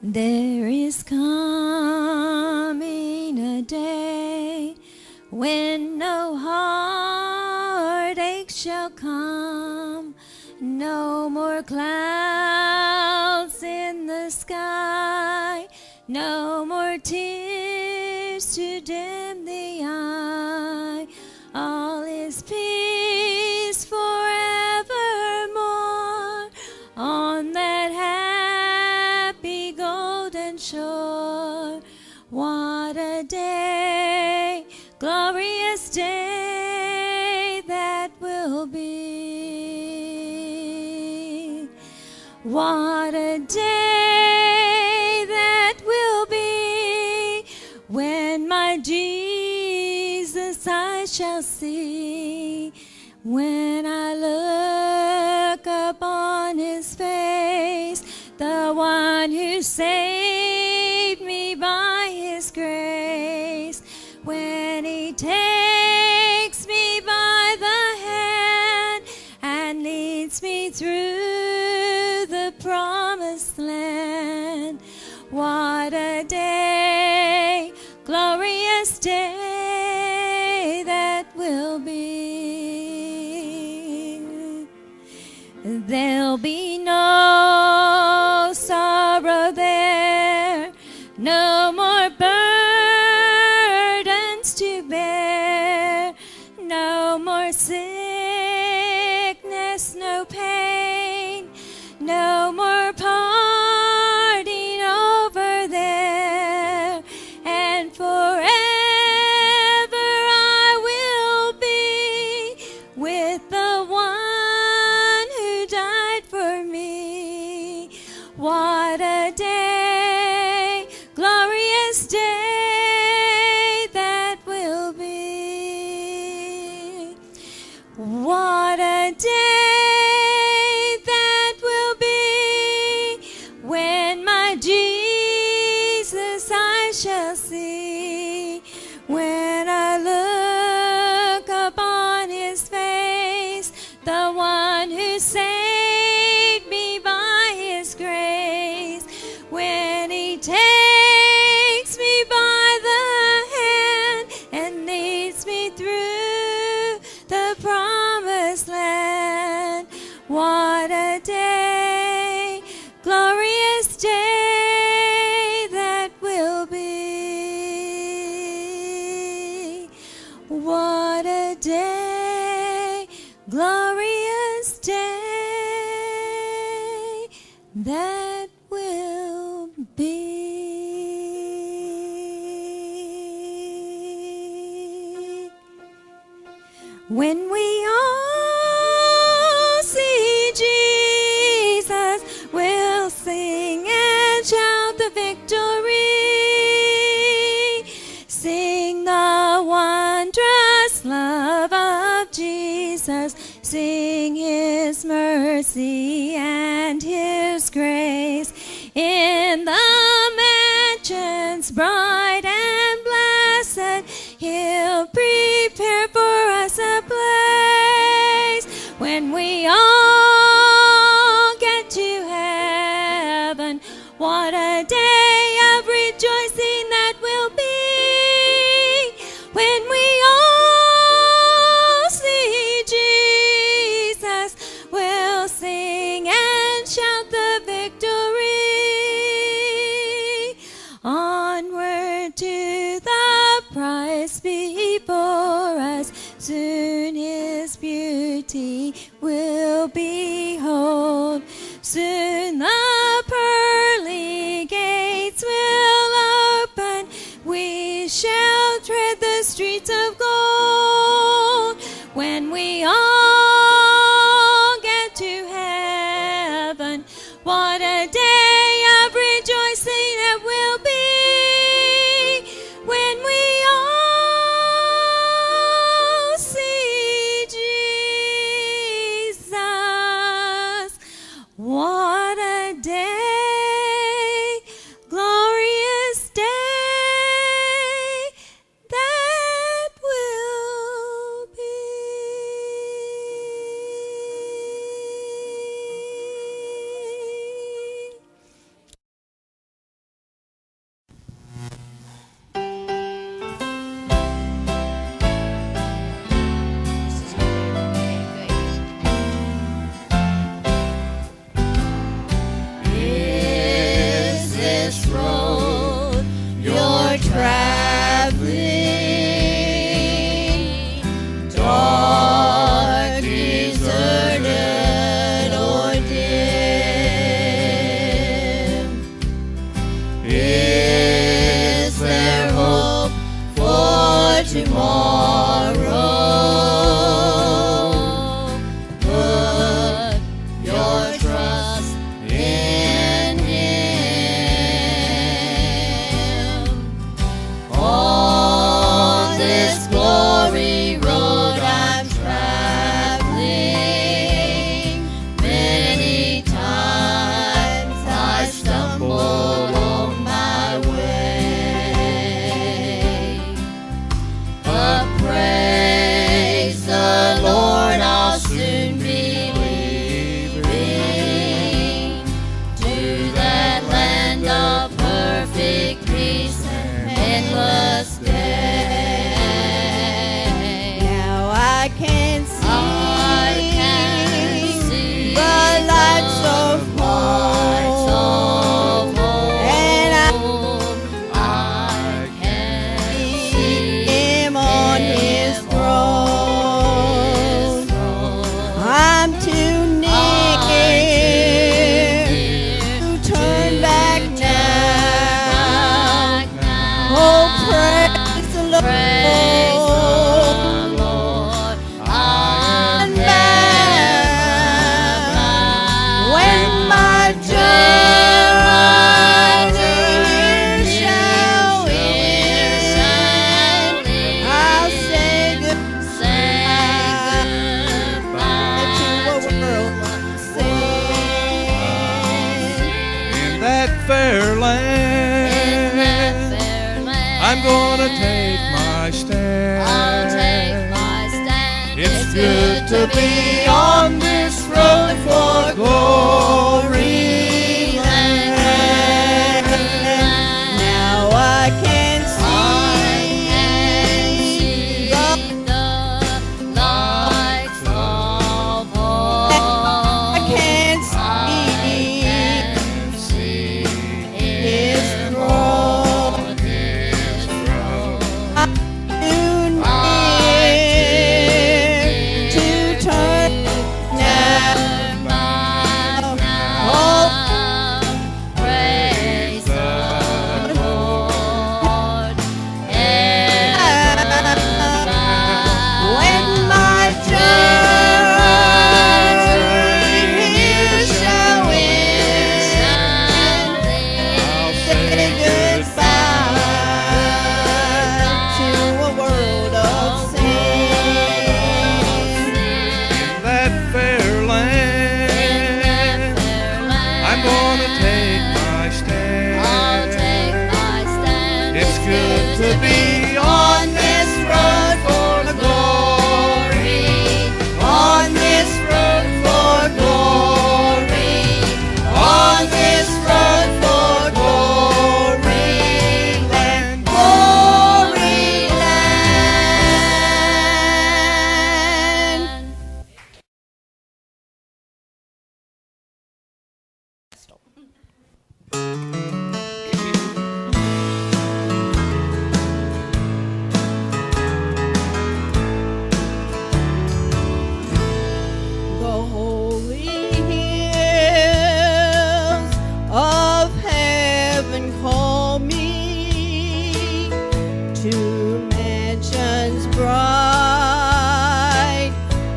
There is coming a day when no heartache shall come, no more clouds in the sky, no more tears to dim the eye. All is peace forevermore on that happy golden shore. What a day, glorious day that will be. What a day that will be when my Jesus I shall see. When I look upon his face, the one who saved me by his grace, when he takes me by the hand and leads me through the promised land. What a day, glorious day that will be. There'll be no sorrow there, no more burdens to bear, no more sickness, no pain, no more parting over there, and forever I will be with the one who died for me. What a day, glorious day that will be. What a day that will be when my Jesus I shall see. When I look upon his face, the one who saved me by his grace, when he takes me by the hand and leads me through the promised land. What a day, glorious day that will be. What a day, glorious day that will be. When we all see Jesus, we'll sing and shout the victory. Sing the wondrous love of Jesus. Sing his mercy and his grace. In the mansions bright and blessed, he'll prepare for us a place. When we all get to heaven, what a day of rejoicing that will be. When we all see Jesus, we'll sing and shout the victory. Onward to the prize before us, soon his beauty will behold. Soon the pearly gates will open, we shall tread the streets of gold. When we all get to heaven, what a day of rejoicing it will be. When we all see Jesus, what a day, glorious day that will I'm gonna take my stand. I'll take my stand. It's good to be on this road for glory land. Now I can see the lights of hope. I can See His throne. Too near to turn now. Oh, Praise the Lord. when my journey shall end, I'll say say goodbye to a world of sin. that fair land. I'm gonna take my stand. I'll take my stand. It's good to be on this road for glory. On this road for glory. On this road for glory land. Glory land. The holy hills of heaven call me to mansions bright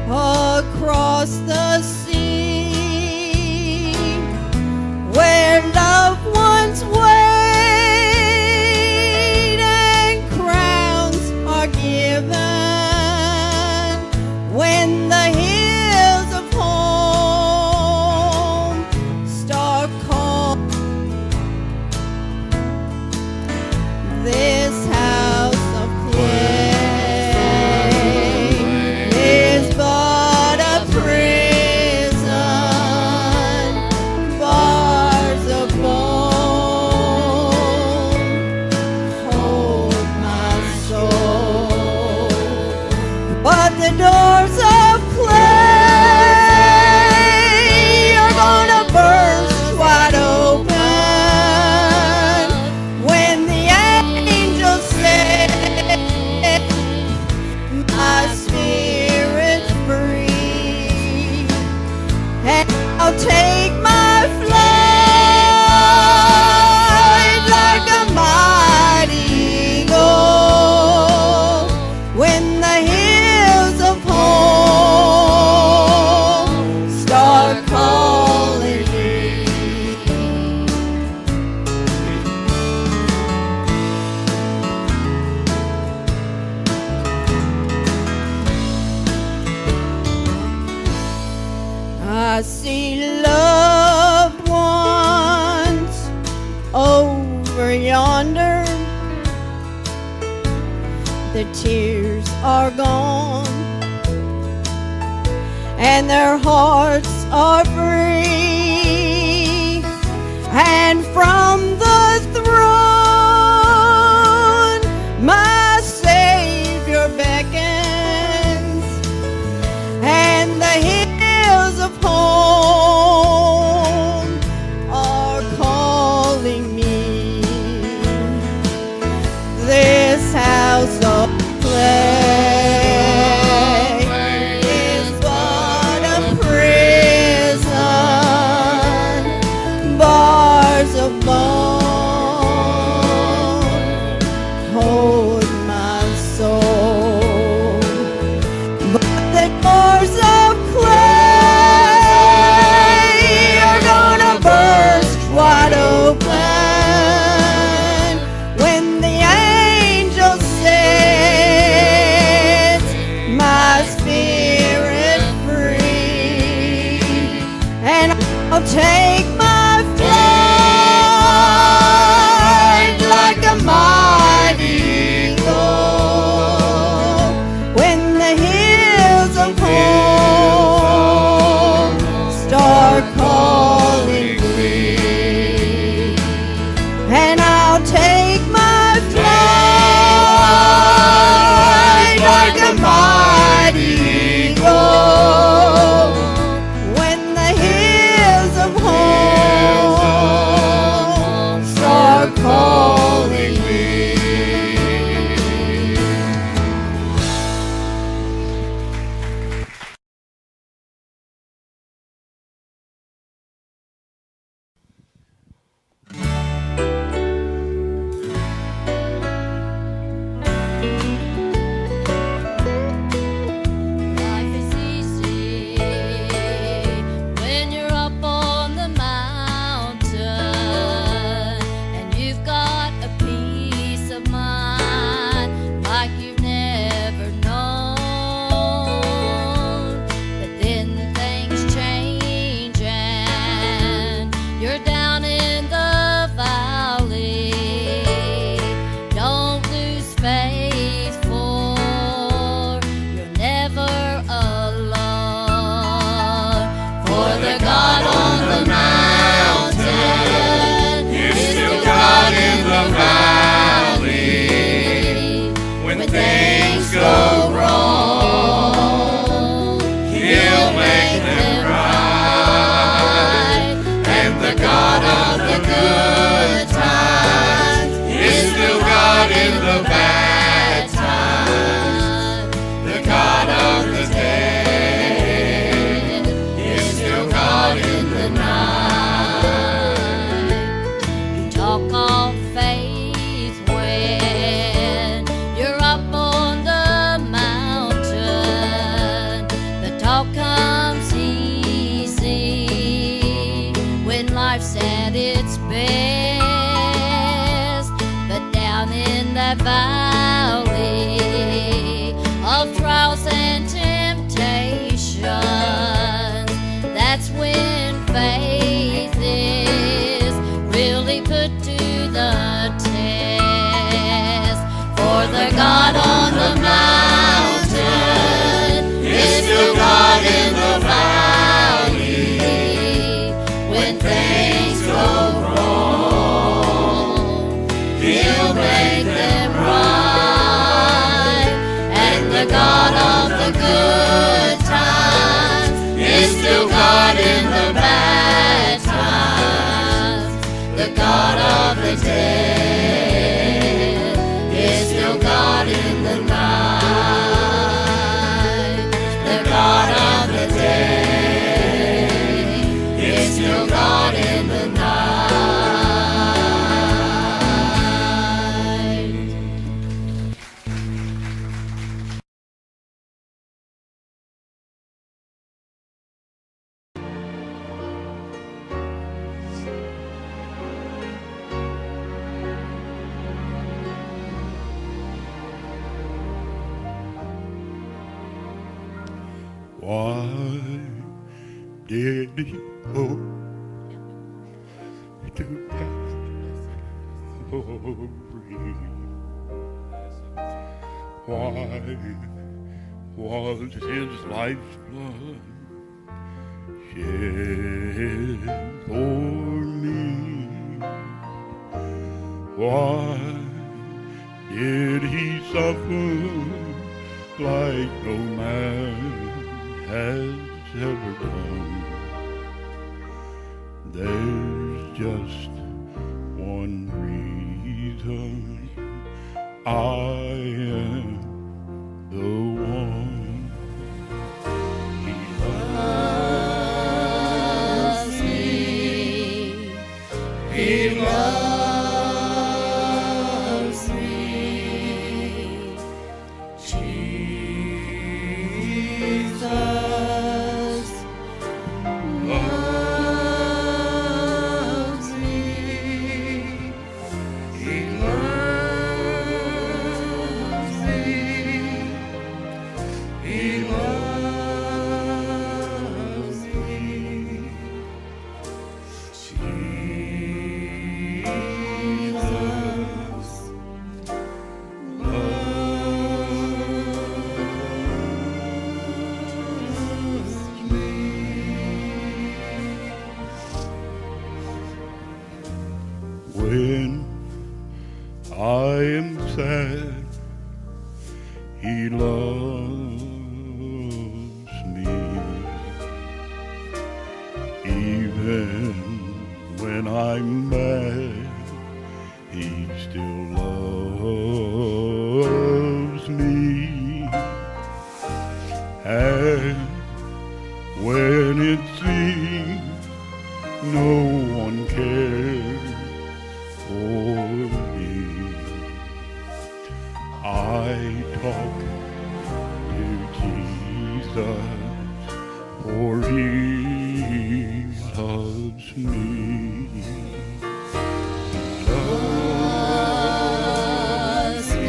across the sea, where loved ones wait and crowns are given. When the hills of home start calling, this house of clay is but a prison, bars of bone hold my soul. But the doors of clay are gonna burst wide open when the angels say, my spirit's free, and I'll take my flight like a mighty eagle when the hills of home start calling me. I see loved ones over yonder. The tears are gone and their hearts are free, and from the throne my Savior beckons, and the hills of home are calling me. This house of clay is but a prison, bars of bone that valley of trials and temptations, that's when faith is really put to the test. For the God on the mountain is still God in the valley. When things go wrong, He'll make them right. And the God of the good times is still God in the bad times. The God of the dead is still God in the night. The God of the day is still God in the night. Why did He go to Calvary? Why was His life's blood shed for me? Why did He suffer like no man has ever done? There's just one reason: I am the one. He loves me. He loves me. Jesus loves me. He loves me. He loves me. Jesus when I am sad, He loves me. Even when I'm mad, He still loves me. And when it seems no one cares for me, I talk to Jesus, for He loves me. He loves me.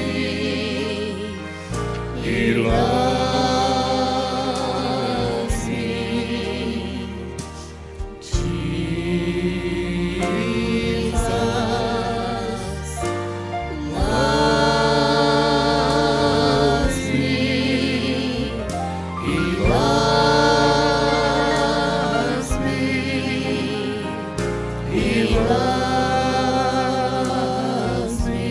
He loves me. Jesus loves me. He loves me. He loves me.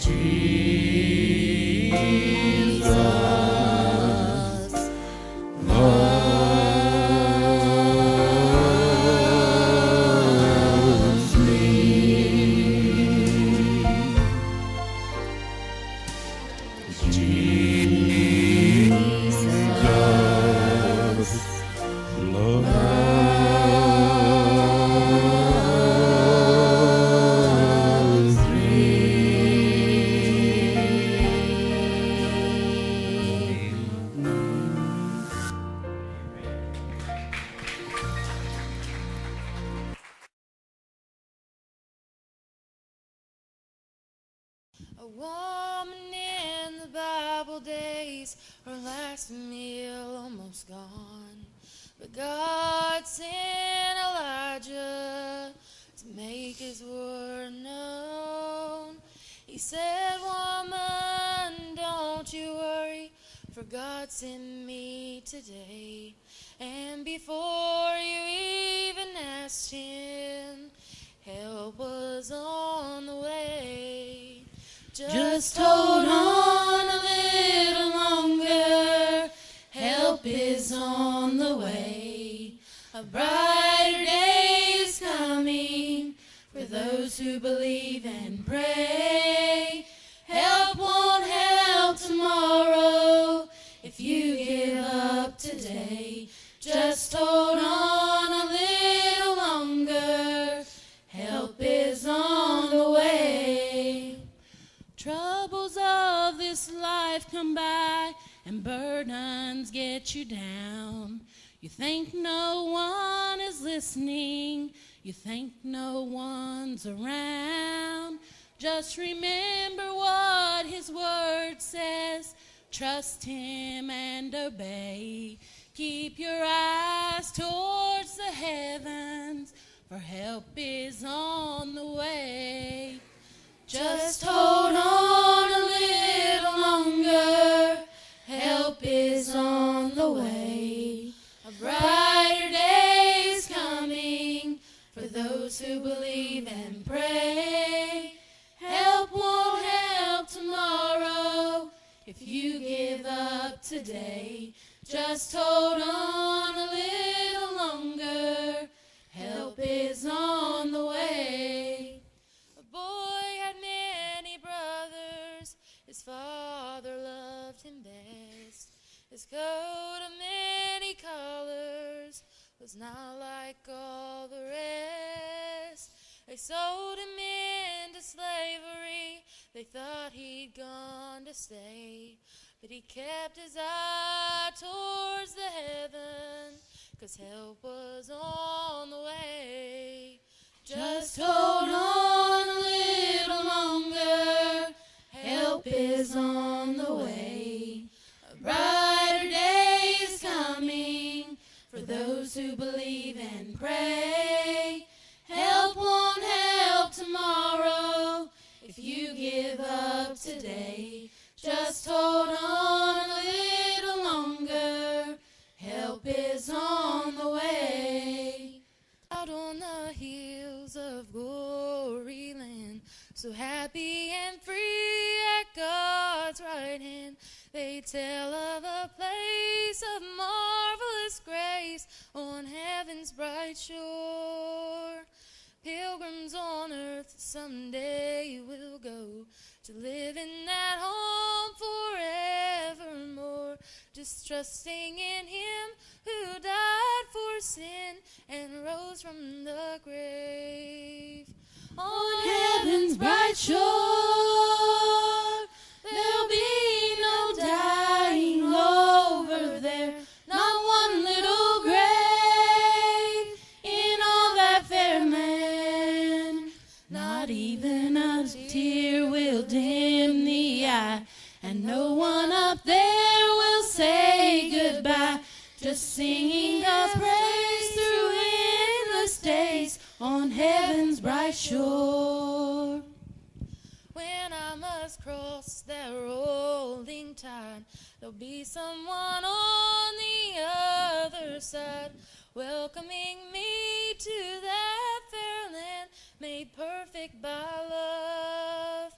Jesus loves me. Jesus loves me. A woman in the Bible days, her last meal almost gone. But God sent Elijah to make his word known. He said, woman, don't you worry, for God sent me today. And before you even asked him, help was on the way. Just hold on a little longer, help is on the way. A brighter day is coming for those who believe and pray. Help won't help tomorrow if you give up today. Just hold on a little longer, help is on the way. Troubles of this life come by and burdens get you down. You think no one is listening, you think no one's around. Just remember what his word says, trust him and obey. Keep your eyes towards the heavens, for help is on the way. Just hold on a little longer, help is on the way. A brighter day is coming for those who believe and pray. Help won't help tomorrow if you give up today. Just hold on a little longer, help is on the way. A boy had many brothers, his father loved him best. His coat of many colors was not like all the rest. They sold him into slavery, they thought he'd gone to stay. But he kept his eye towards the heaven, 'cause help was on the way. Just hold on a little longer, help is on the way. A brighter day is coming for those who believe and pray. Help won't help tomorrow if you give up today. Just hold on a little longer, help is on the way. Out on the hills of glory land, so happy and free at God's right hand, they tell of a place of marvelous grace on heaven's bright shore. Pilgrims on earth someday will go to live in that home forevermore, just trusting in him who died for sin and rose from the grave. On heaven's bright shore, there'll be no dying over there, not one little grave in all that fair land. Not even a tear will dim the eye, and no one up there will say goodbye, just singing God's praise through endless days on heaven's bright shore. When I must cross that rolling tide, there'll be someone on the other side, welcoming me to that fair land made perfect by love.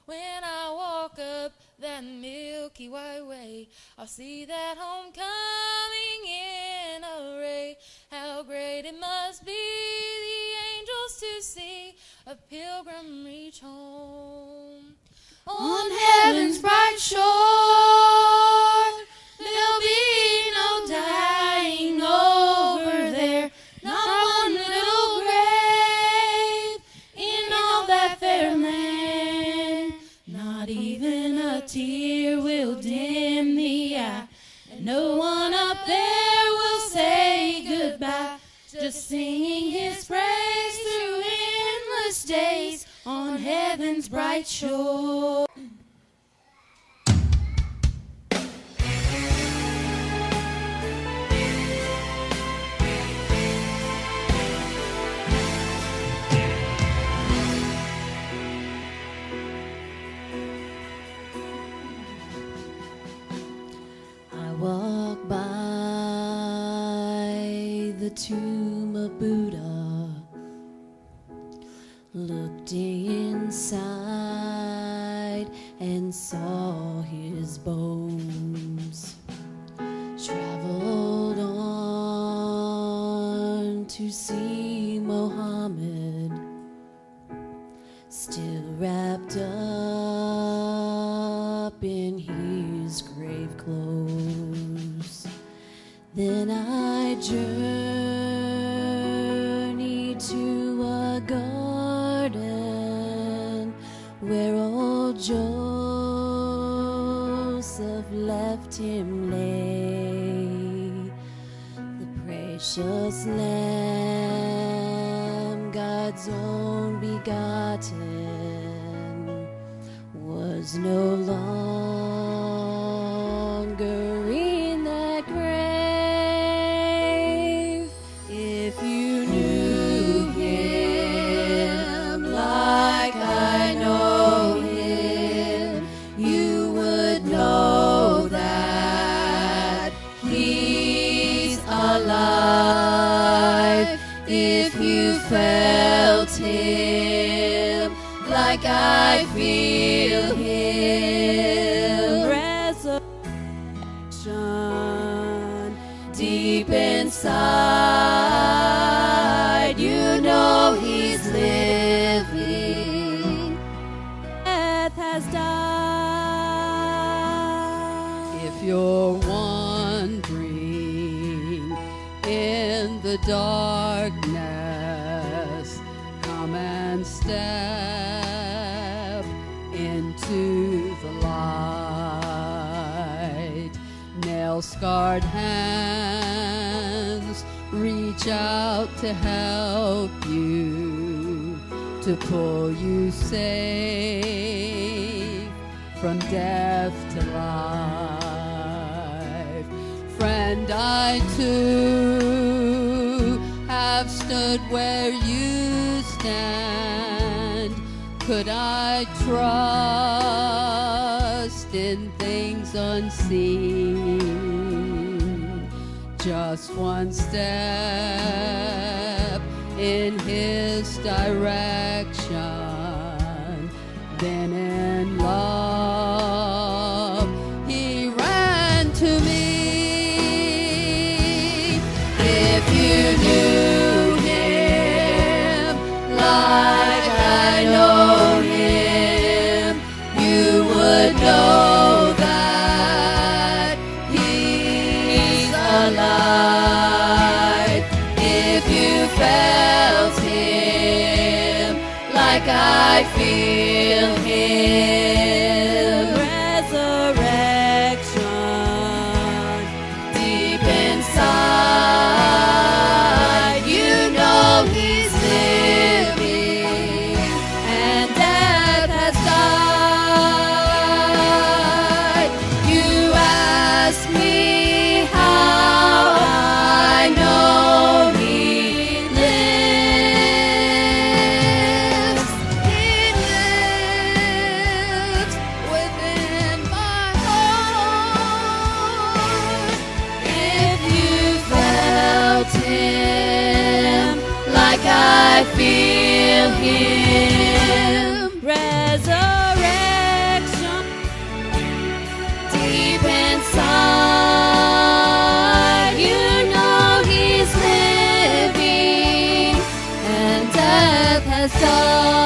When I walk up that milky white way, I'll see that home coming in array. How great it must be, the angels to see a pilgrim reach home. On heaven's bright shore, there'll be no dying over there, not one little grave in all that fair land. Not even a tear will dim the eye, and no one up there will say goodbye, just singing his praise through endless days on heaven heaven's bright shore. I walk by the tomb of Buddha, looked inside and saw his bones. Traveled on to see Mohammed, still wrapped up in his grave clothes. Then I journeyed to a garden where old Joseph left him lay, the precious lamb, God's own begotten, was no longer in that grave. If you knew him like I know him, you would know that he's alive. If you felt him like I feel him, resurrection deep inside, you know he's living. Death has died. If you're wandering in the darkness, come and step into the light. Nail-scarred hands reach out to help you, to pull you safe from death to life. Friend, I too have stood where you stand. Could I trust in things unseen? Just one step in his direction, then in love he ran to me. If you knew him like I know him, you would know that he's alive. If you felt him like I feel him, resurrection deep inside, you know he's living, and death has died. You ask me how I know he lives. He lives within my heart. If you felt him like I feel him, resurrection deep inside, you know he's living, and death has died.